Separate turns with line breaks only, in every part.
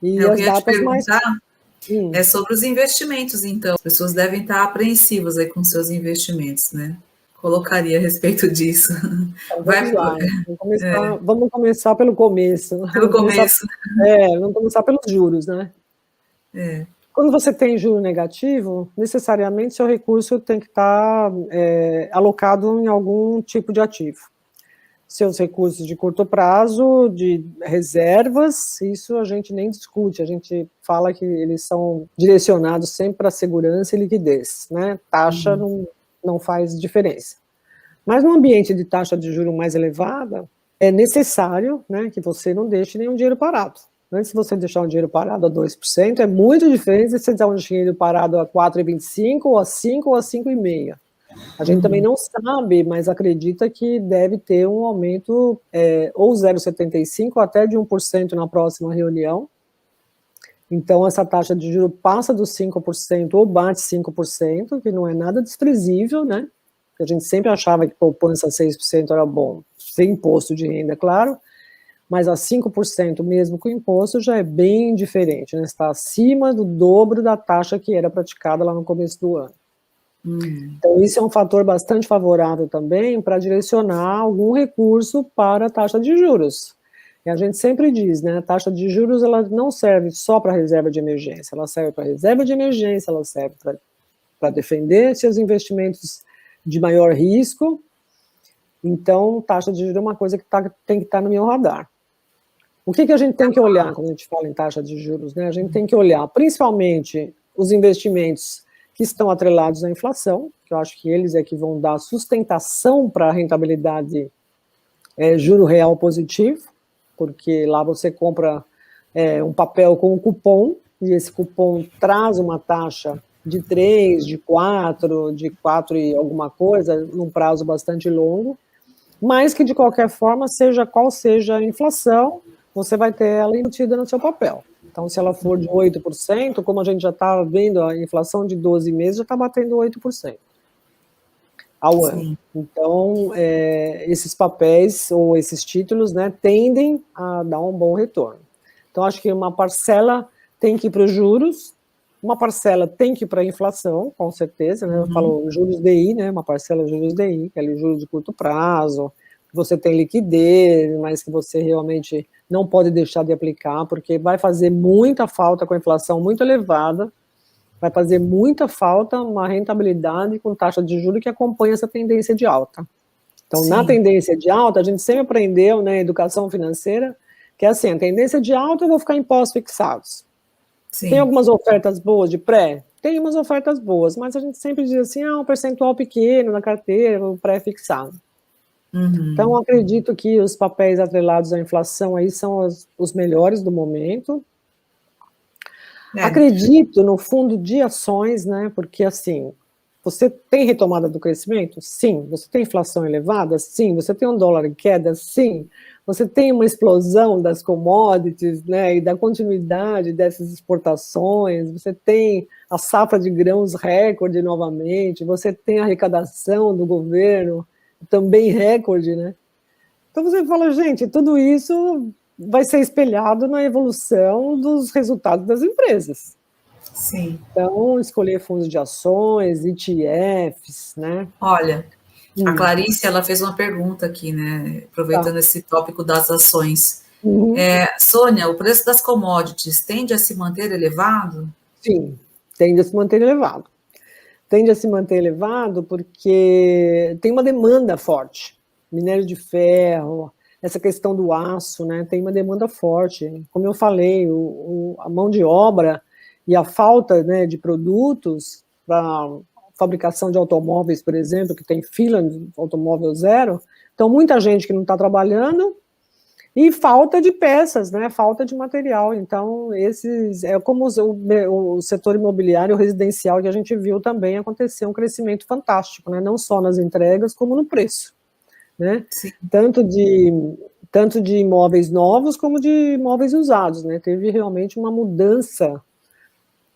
E
Eu
as
queria te
datas mais...
perguntar sobre os investimentos, então. As pessoas devem estar apreensivas aí com seus investimentos, né? Colocaria a respeito disso.
Então,
Vai
vamos lá. Vamos começar pelo começo.
pelo começo.
Vamos começar pelos juros, né? Quando você tem juro negativo, necessariamente seu recurso tem que estar alocado em algum tipo de ativo. Seus recursos de curto prazo, de reservas, isso a gente nem discute, a gente fala que eles são direcionados sempre para segurança e liquidez, né? Taxa não faz diferença. Mas no ambiente de taxa de juros mais elevada, é necessário, né, que você não deixe nenhum dinheiro parado. Antes de você deixar um dinheiro parado a 2%, é muito diferente de você deixar um dinheiro parado a 4,25%, ou a 5%, ou a 5,5%. A gente também não sabe, mas acredita que deve ter um aumento ou 0,75% até de 1% na próxima reunião. Então, essa taxa de juros passa dos 5% ou bate 5%, que não é nada desprezível, né? A gente sempre achava que poupança a 6% era bom, sem imposto de renda, claro, mas a 5% mesmo com imposto já é bem diferente, né? Está acima do dobro da taxa que era praticada lá no começo do ano. Então, isso é um fator bastante favorável também para direcionar algum recurso para a taxa de juros. E a gente sempre diz, né, a taxa de juros ela não serve só para reserva de emergência, ela serve para reserva de emergência, ela serve para defender seus investimentos de maior risco. Então, taxa de juros é uma coisa que tem que estar no meu radar. O que a gente tem que olhar quando a gente fala em taxa de juros, né? A gente tem que olhar principalmente os investimentos que estão atrelados à inflação, que eu acho que eles é que vão dar sustentação para a rentabilidade juro real positivo, porque lá você compra um papel com um cupom, e esse cupom traz uma taxa de 3, de 4, de 4 e alguma coisa, num prazo bastante longo, mas que de qualquer forma, seja qual seja a inflação, você vai ter ela embutida no seu papel. Então, se ela for de 8%, como a gente já está vendo, a inflação de 12 meses já está batendo 8% ao ano. Então, esses papéis ou esses títulos, né, tendem a dar um bom retorno. Então, acho que uma parcela tem que ir para os juros, uma parcela tem que ir para a inflação, com certeza, né? Eu falo juros DI, né? Uma parcela juros DI, que é ali juros de curto prazo, você tem liquidez, mas que você realmente não pode deixar de aplicar, porque vai fazer muita falta com a inflação muito elevada, vai fazer muita falta uma rentabilidade com taxa de juros que acompanha essa tendência de alta. Então, na tendência de alta, a gente sempre aprendeu, né, educação financeira, que é assim, a tendência de alta eu vou ficar em pós fixados. Tem algumas ofertas boas de pré? Tem umas ofertas boas, mas a gente sempre diz assim, um percentual pequeno na carteira, o pré-fixado. Então, acredito que os papéis atrelados à inflação aí são os melhores do momento. Acredito no fundo de ações, né, porque assim, você tem retomada do crescimento? Sim. Você tem inflação elevada? Sim. Você tem um dólar em queda? Sim. Você tem uma explosão das commodities, né, e da continuidade dessas exportações, você tem a safra de grãos recorde novamente, você tem a arrecadação do governo também recorde, né? Então você fala, gente, tudo isso vai ser espelhado na evolução dos resultados das empresas. Então, escolher fundos de ações, ETFs, né?
Olha, a Clarice, ela fez uma pergunta aqui, né? Aproveitando esse tópico das ações. Sônia, o preço das commodities tende a se manter elevado?
Sim, tende a se manter elevado. Tende a se manter elevado porque tem uma demanda forte. Minério de ferro, essa questão do aço, né, tem uma demanda forte. Como eu falei, a mão de obra e a falta, né, de produtos para fabricação de automóveis, por exemplo, que tem fila de automóvel zero, então muita gente que não está trabalhando e falta de peças, né, falta de material. Então, esses é como o setor imobiliário residencial que a gente viu também acontecer um crescimento fantástico, né, não só nas entregas, como no preço, né, tanto de imóveis novos como de imóveis usados, né, teve realmente uma mudança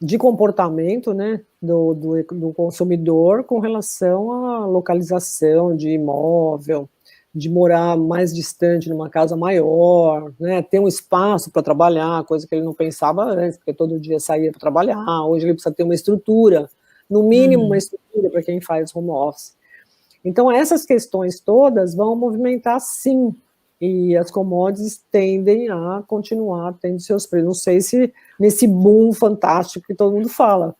de comportamento, né, do consumidor com relação à localização de imóvel, de morar mais distante, numa casa maior, né, ter um espaço para trabalhar, coisa que ele não pensava antes, porque todo dia saía para trabalhar, hoje ele precisa ter uma estrutura, no mínimo uma estrutura para quem faz home office. Então, essas questões todas vão movimentar, sim, e as commodities tendem a continuar tendo seus preços. Não sei se nesse boom fantástico que todo mundo fala,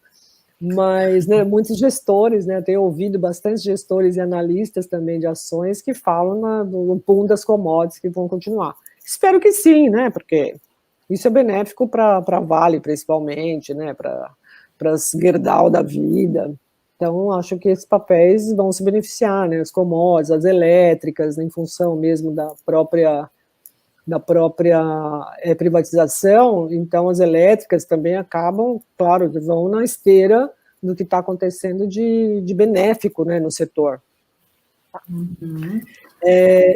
mas, né, muitos gestores, né, tenho ouvido bastante gestores e analistas também de ações que falam no boom das commodities que vão continuar. Espero que sim, né, porque isso é benéfico para a Vale, principalmente, né, para as Gerdau da vida. Então, acho que esses papéis vão se beneficiar, né, as commodities, as elétricas, em função mesmo da própria privatização. Então, as elétricas também acabam, claro, vão na esteira do que está acontecendo de benéfico, né, no setor.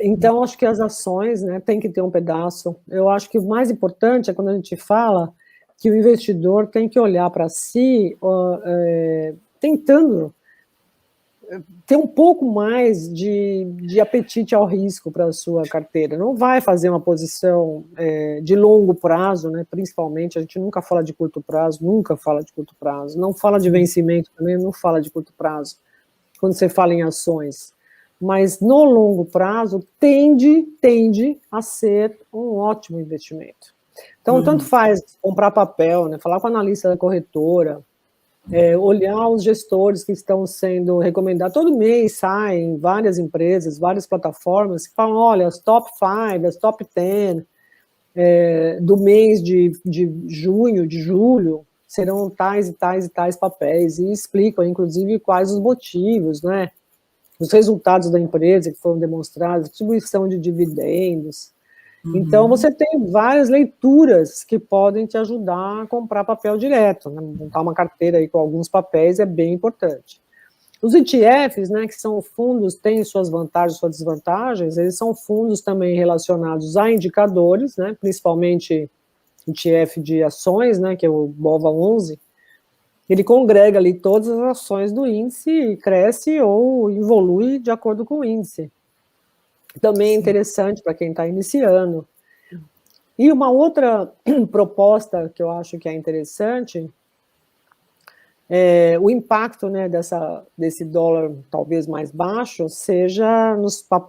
Então, acho que as ações, né, tem que ter um pedaço. Eu acho que o mais importante é quando a gente fala que o investidor tem que olhar para si, tentando ter um pouco mais de apetite ao risco para a sua carteira. Não vai fazer uma posição de longo prazo, né? Principalmente, a gente nunca fala de curto prazo, não fala de vencimento também, não fala de curto prazo, quando você fala em ações. Mas no longo prazo tende a ser um ótimo investimento. Então, tanto faz comprar papel, né? Falar com o analista da corretora, olhar os gestores que estão sendo recomendados. Todo mês saem várias empresas, várias plataformas que falam, olha, as top 5, as top 10 do mês de junho, de julho, serão tais e tais e tais papéis, e explicam, inclusive, quais os motivos, né? Os resultados da empresa que foram demonstrados, distribuição de dividendos. Então, você tem várias leituras que podem te ajudar a comprar papel direto, né? Montar uma carteira aí com alguns papéis é bem importante. Os ETFs, né, que são fundos, têm suas vantagens, suas desvantagens, eles são fundos também relacionados a indicadores, né, principalmente ETF de ações, né, que é o BOVA11, ele congrega ali todas as ações do índice e cresce ou evolui de acordo com o índice. Também é interessante para quem está iniciando. E uma outra proposta que eu acho que é interessante é o impacto, né, desse dólar talvez mais baixo seja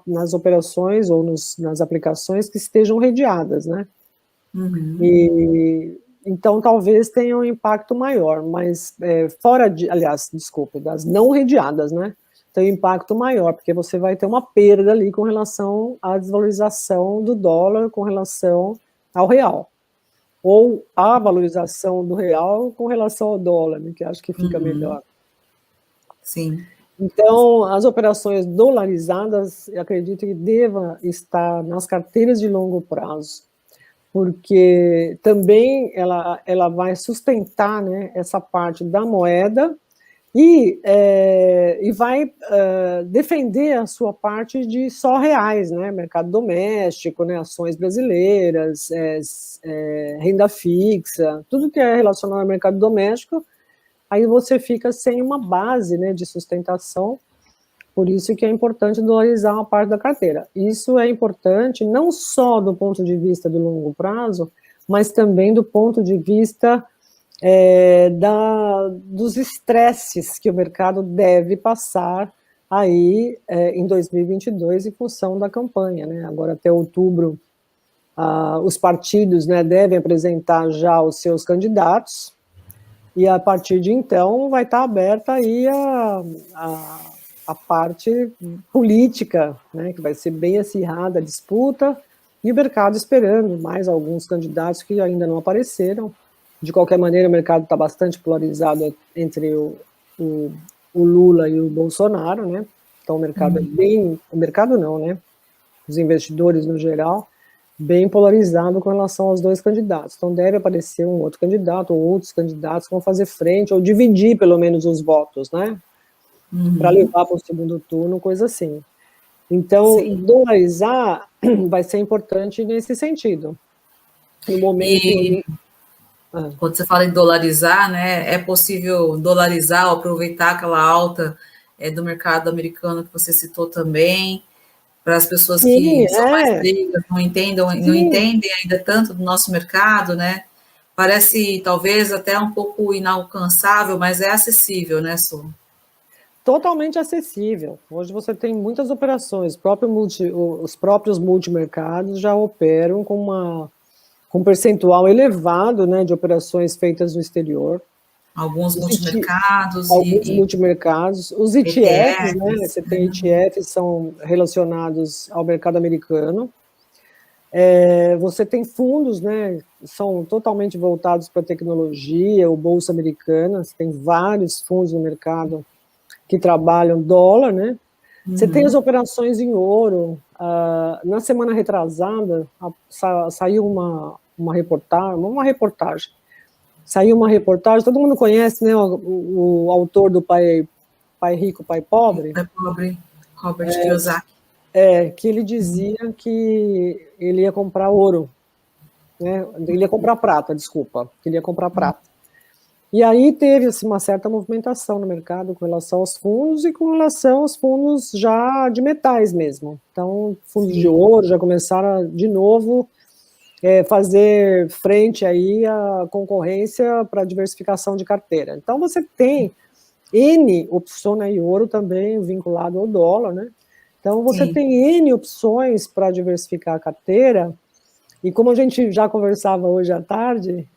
nas operações ou nas aplicações que estejam redeadas, né? Então talvez tenha um impacto maior, mas das não redeadas, né? Tem um impacto maior, porque você vai ter uma perda ali com relação à desvalorização do dólar com relação ao real, ou a valorização do real com relação ao dólar, né, que acho que fica melhor.
Sim.
Então, as operações dolarizadas, eu acredito que deva estar nas carteiras de longo prazo, porque também ela vai sustentar, né, essa parte da moeda, e vai defender a sua parte de só reais, né, mercado doméstico, né, ações brasileiras, renda fixa, tudo que é relacionado ao mercado doméstico, aí você fica sem uma base, né, de sustentação, por isso que é importante dolarizar uma parte da carteira. Isso é importante não só do ponto de vista do longo prazo, mas também do ponto de vista dos estresses que o mercado deve passar aí em 2022 em função da campanha, né? Agora até outubro os partidos, né, devem apresentar já os seus candidatos e a partir de então vai estar aberta aí a parte política, né, que vai ser bem acirrada a disputa, e o mercado esperando mais alguns candidatos que ainda não apareceram. De qualquer maneira, o mercado está bastante polarizado entre o Lula e o Bolsonaro, né? Então, o mercado é bem... O mercado não, né? Os investidores, no geral, bem polarizado com relação aos dois candidatos. Então, deve aparecer um outro candidato ou outros candidatos que vão fazer frente ou dividir, pelo menos, os votos, né? Para levar para o segundo turno, coisa assim. Então, dolarizar vai ser importante nesse sentido. No momento...
Quando você fala em dolarizar, né, é possível dolarizar ou aproveitar aquela alta do mercado americano que você citou também, para as pessoas
Sim,
que são mais leigas, não entendem ainda tanto do nosso mercado, né? Parece talvez até um pouco inalcançável, mas é acessível, né, Su?
Totalmente acessível. Hoje você tem muitas operações, os próprios multimercados já operam com um percentual elevado, né, de operações feitas no exterior.
Alguns multimercados
alguns multimercados. Os ETFs, né, você tem ETFs são relacionados ao mercado americano. Você tem fundos, né, são totalmente voltados para a tecnologia, o Bolsa Americana, você tem vários fundos no mercado que trabalham dólar, né? Você tem as operações em ouro. Na semana retrasada, saiu uma reportagem. Saiu uma reportagem, todo mundo conhece, né, o autor do Pai Rico, Pai Pobre?
Pai Pobre, Robert Kiyosaki.
Que ele dizia que ele ia comprar ouro, né? Ele ia comprar prata, desculpa, que ele ia comprar prata. E aí teve assim, uma certa movimentação no mercado com relação aos fundos e com relação aos fundos já de metais mesmo. Então, fundos de ouro já começaram de novo fazer frente aí à concorrência para diversificação de carteira. Então, você tem N opções, né, e ouro também vinculado ao dólar, né? Então, você tem N opções para diversificar a carteira. E como a gente já conversava hoje à tarde,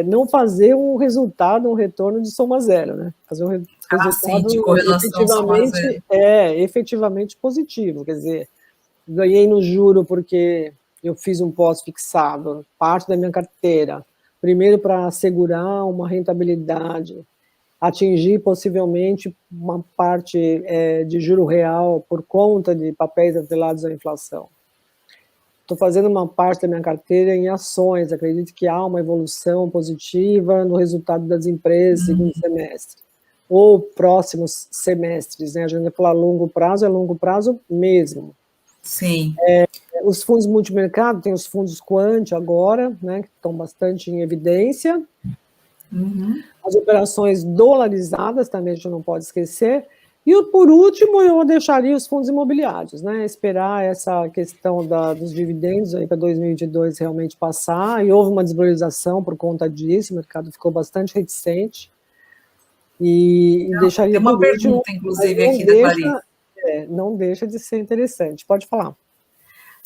não fazer um resultado, um retorno de soma zero, né? Fazer um resultado
de correlação soma zero.
Efetivamente positivo. Quer dizer, ganhei no juro porque eu fiz um pós-fixado, parte da minha carteira, primeiro para assegurar uma rentabilidade, atingir possivelmente uma parte de juro real por conta de papéis atrelados à inflação. Estou fazendo uma parte da minha carteira em ações, acredito que há uma evolução positiva no resultado das empresas no segundo semestre, ou próximos semestres, né? A gente vai falar longo prazo, é longo prazo mesmo.
Sim.
Os fundos multimercado, tem os fundos Quant agora, né, que estão bastante em evidência. As operações dolarizadas também a gente não pode esquecer. E, por último, eu deixaria os fundos imobiliários, né? Esperar essa questão dos dividendos para 2022 realmente passar, e houve uma desvalorização por conta disso, o mercado ficou bastante reticente, e deixaria
tem uma
por último,
pergunta, inclusive, aqui da Clarice.
Não deixa de ser interessante, pode falar.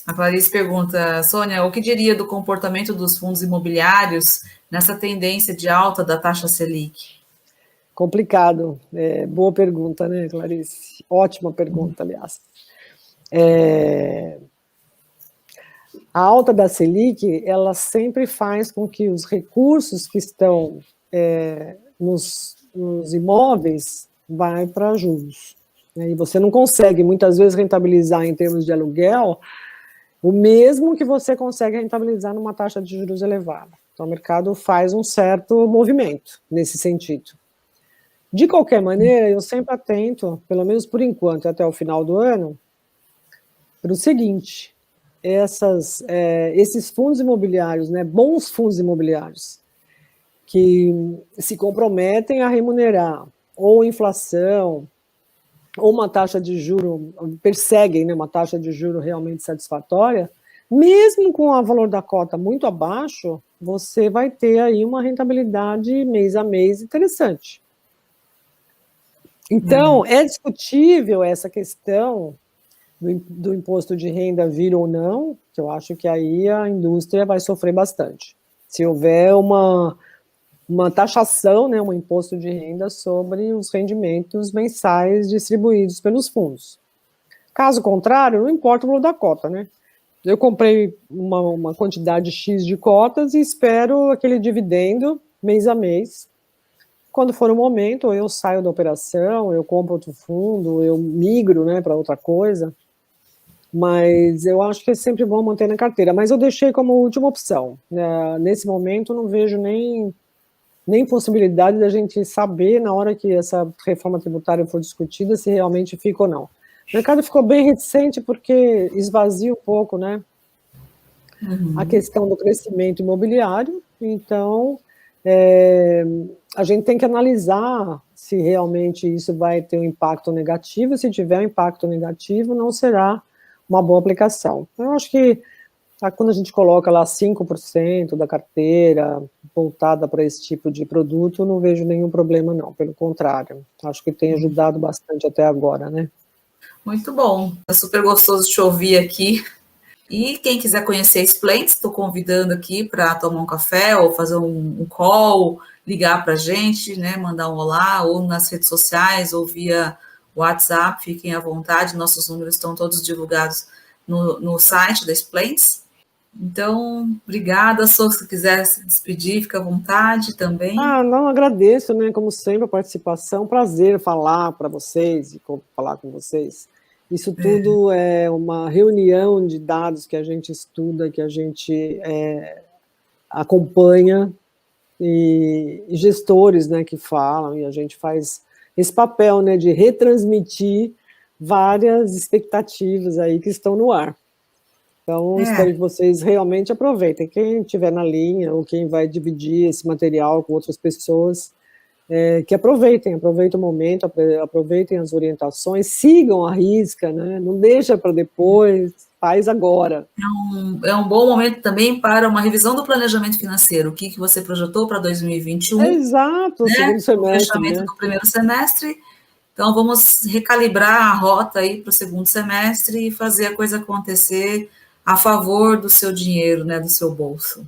A Clarice pergunta, Sônia, o que diria do comportamento dos fundos imobiliários nessa tendência de alta da taxa Selic?
Complicado. Boa pergunta, né, Clarice? Ótima pergunta, aliás. A alta da Selic, ela sempre faz com que os recursos que estão nos imóveis vão para juros. Né? E você não consegue, muitas vezes, rentabilizar em termos de aluguel o mesmo que você consegue rentabilizar numa taxa de juros elevada. Então, o mercado faz um certo movimento nesse sentido. De qualquer maneira, eu sempre atento, pelo menos por enquanto, até o final do ano, para o seguinte: esses fundos imobiliários, né, bons fundos imobiliários, que se comprometem a remunerar ou inflação, ou uma taxa de juro, perseguem, né, uma taxa de juro realmente satisfatória, mesmo com o valor da cota muito abaixo, você vai ter aí uma rentabilidade mês a mês interessante. Então, é discutível essa questão do imposto de renda vir ou não, que eu acho que aí a indústria vai sofrer bastante. Se houver uma taxação, né, um imposto de renda sobre os rendimentos mensais distribuídos pelos fundos. Caso contrário, não importa o valor da cota, né? Eu comprei uma quantidade X de cotas e espero aquele dividendo mês a mês. Quando for o momento, eu saio da operação, eu compro outro fundo, eu migro, né, para outra coisa. Mas eu acho que é sempre bom manter na carteira. Mas eu deixei como última opção. Nesse momento, não vejo nem possibilidade da gente saber, na hora que essa reforma tributária for discutida, se realmente fica ou não. O mercado ficou bem reticente porque esvazia um pouco, né, a questão do crescimento imobiliário. Então, a gente tem que analisar se realmente isso vai ter um impacto negativo. Se tiver um impacto negativo, não será uma boa aplicação. Eu acho que quando a gente coloca lá 5% da carteira voltada para esse tipo de produto, eu não vejo nenhum problema não, pelo contrário, acho que tem ajudado bastante até agora, né?
Muito bom, é super gostoso te ouvir aqui. E quem quiser conhecer a Explains, estou convidando aqui para tomar um café ou fazer um call, ligar para a gente, né, mandar um olá, ou nas redes sociais, ou via WhatsApp, fiquem à vontade, nossos números estão todos divulgados no site da Explains. Então, obrigada, Sô, se quiser se despedir, fica à vontade também.
Não, agradeço, né, como sempre, a participação, prazer falar para vocês e falar com vocês. Isso tudo é uma reunião de dados que a gente estuda, que a gente acompanha, e gestores, né, que falam, e a gente faz esse papel, né, de retransmitir várias expectativas aí que estão no ar. Então, espero que vocês realmente aproveitem. Quem estiver na linha, ou quem vai dividir esse material com outras pessoas, que aproveitem o momento, aproveitem as orientações, sigam a risca, né? Não deixa para depois, faz agora.
É um bom momento também para uma revisão do planejamento financeiro, o que você projetou para 2021.
Exato,
né?
Segundo semestre.
O fechamento, né? Do primeiro semestre. Então, vamos recalibrar a rota aí para o segundo semestre e fazer a coisa acontecer a favor do seu dinheiro, né, do seu bolso.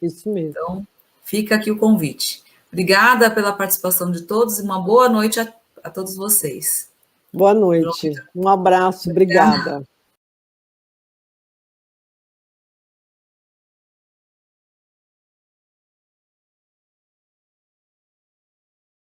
Isso mesmo.
Então, fica aqui o convite. Obrigada pela participação de todos e uma boa noite a todos vocês.
Boa noite. Um abraço, obrigada.